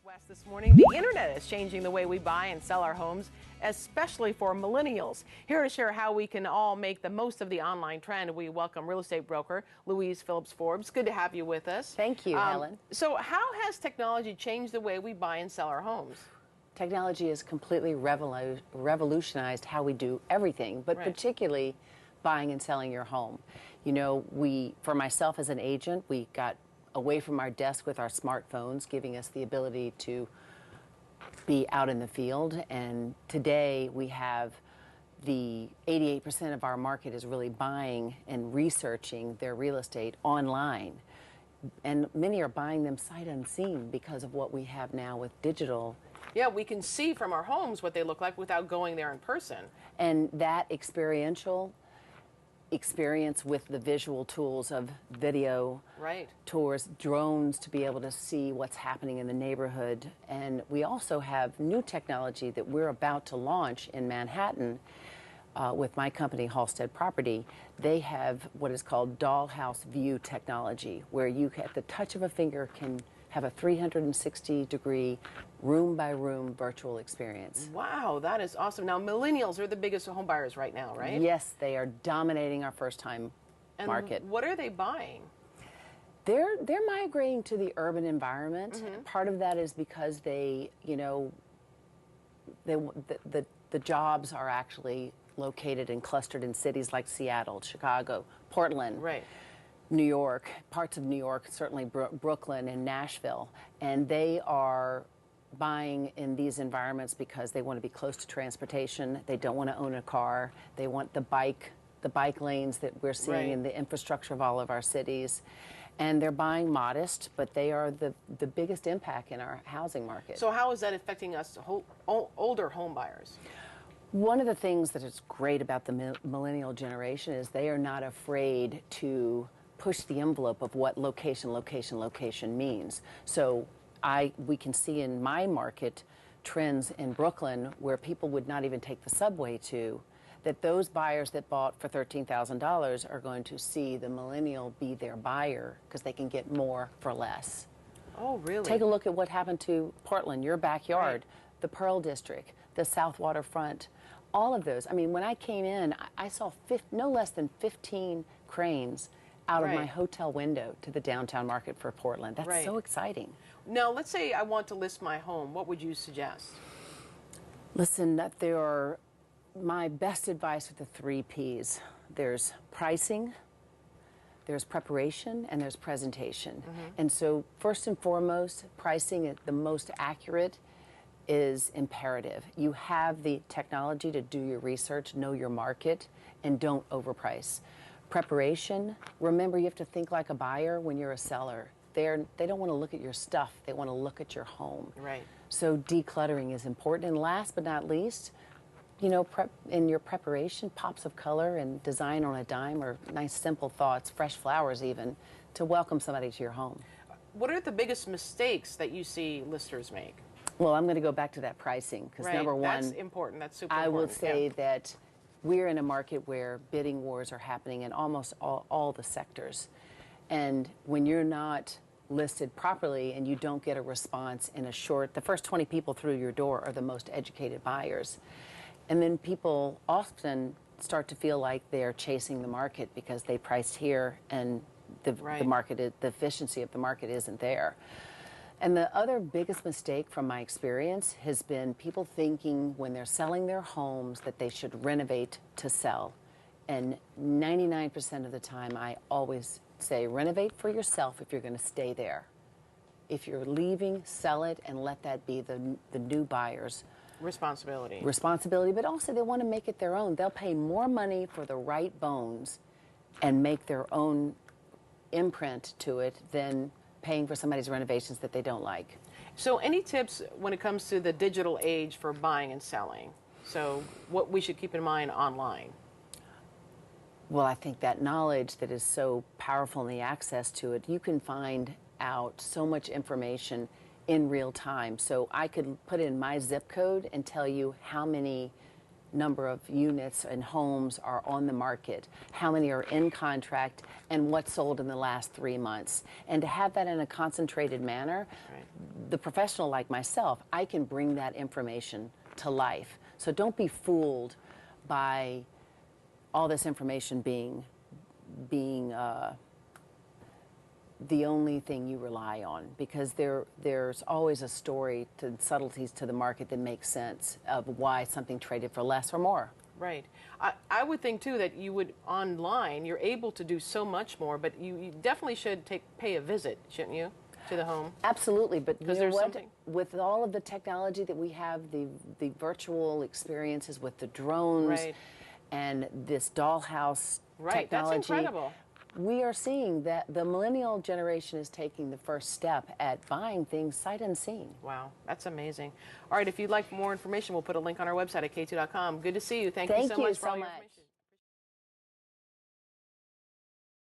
Northwest this morning. The internet is changing the way we buy and sell our homes, especially for millennials. Here to share how we can all make the most of the online trend, we welcome real estate broker Louise Phillips Forbes. Good to have you with us. Thank you, Helen. So how has technology changed the way we buy and sell our homes? Technology has completely revolutionized how we do everything, but particularly buying and selling your home. You know, for myself as an agent, we got away from our desk with our smartphones, giving us the ability to be out in the field. And today we have the 88% of our market is really buying and researching their real estate online. And many are buying them sight unseen because of what we have now with digital. Yeah, we can see from our homes what they look like without going there in person. And that experiential experience with the visual tools of video tours, drones to be able to see what's happening in the neighborhood. And we also have new technology that we're about to launch in Manhattan with my company, Halstead Property. They have what is called dollhouse view technology, where you at the touch of a finger can have a 360-degree room-by-room virtual experience. Wow, that is awesome. Now, millennials are the biggest home buyers right now, right? Yes, they are dominating our first-time market. What are they buying? They're migrating to the urban environment. Part of that is because the jobs are actually located and clustered in cities like Seattle, Chicago, Portland. New York, parts of New York, certainly Brooklyn and Nashville, and they are buying in these environments because they want to be close to transportation. They don't want to own a car. They want the bike lanes that we're seeing in the infrastructure of all of our cities. And they're buying modest, but they are the biggest impact in our housing market. So how is that affecting us older home buyers? One of the things that is great about the millennial generation is they are not afraid to push the envelope of what location means. So we can see in my market trends in Brooklyn where people would not even take the subway to, that those buyers that bought for $13,000 are going to see the millennial be their buyer because they can get more for less. Oh, really? Take a look at what happened to Portland, your backyard, the Pearl District, the South Waterfront, all of those. I mean, when I came in, I saw no less than 15 cranes out of my hotel window to the downtown market for Portland. That's so exciting. Now, let's say I want to list my home. What would you suggest? Listen, my best advice with the 3 Ps. There's pricing, there's preparation, and there's presentation. And so first and foremost, pricing, the most accurate, is imperative. You have the technology to do your research, know your market, and don't overprice. Preparation, remember you have to think like a buyer when you're a seller. They don't want to look at your stuff, they want to look at your home. So decluttering is important. And last but not least, in your preparation, pops of color and design on a dime, or nice simple thoughts, fresh flowers even, to welcome somebody to your home. What are the biggest mistakes that you see listers make? Well, I'm going to go back to that pricing, because number one, that's important. That's super I important. will say that we're in a market where bidding wars are happening in almost all the sectors. And when you're not listed properly and you don't get a response in the first 20 people through your door are the most educated buyers. And then people often start to feel like they're chasing the market because they priced here and the efficiency of the market isn't there. And the other biggest mistake from my experience has been people thinking when they're selling their homes that they should renovate to sell. And 99% of the time, I always say renovate for yourself if you're going to stay there. If you're leaving, sell it and let that be the new buyer's responsibility, but also they want to make it their own. They'll pay more money for the right bones and make their own imprint to it than paying for somebody's renovations that they don't like. So any tips when it comes to the digital age for buying and selling? So what we should keep in mind online? Well, I think that knowledge that is so powerful and the access to it, you can find out so much information in real time. So I could put in my zip code and tell you how many number of units and homes are on the market, how many are in contract, and what sold in the last 3 months. And to have that in a concentrated manner, the professional like myself, I can bring that information to life. So don't be fooled by all this information being the only thing you rely on, because there's always a story to subtleties to the market that makes sense of why something traded for less or more. Right. I would think too that you would online, you're able to do so much more, but you definitely should pay a visit, shouldn't you, to the home? Absolutely, but because you know there's what? something. With all of the technology that we have, the virtual experiences with the drones Right. and this dollhouse Right. technology. That's incredible. We are seeing that the millennial generation is taking the first step at buying things sight unseen. Wow, that's amazing. All right, if you'd like more information, we'll put a link on our website at k2.com. Good to see you. Thank you so much for all your information.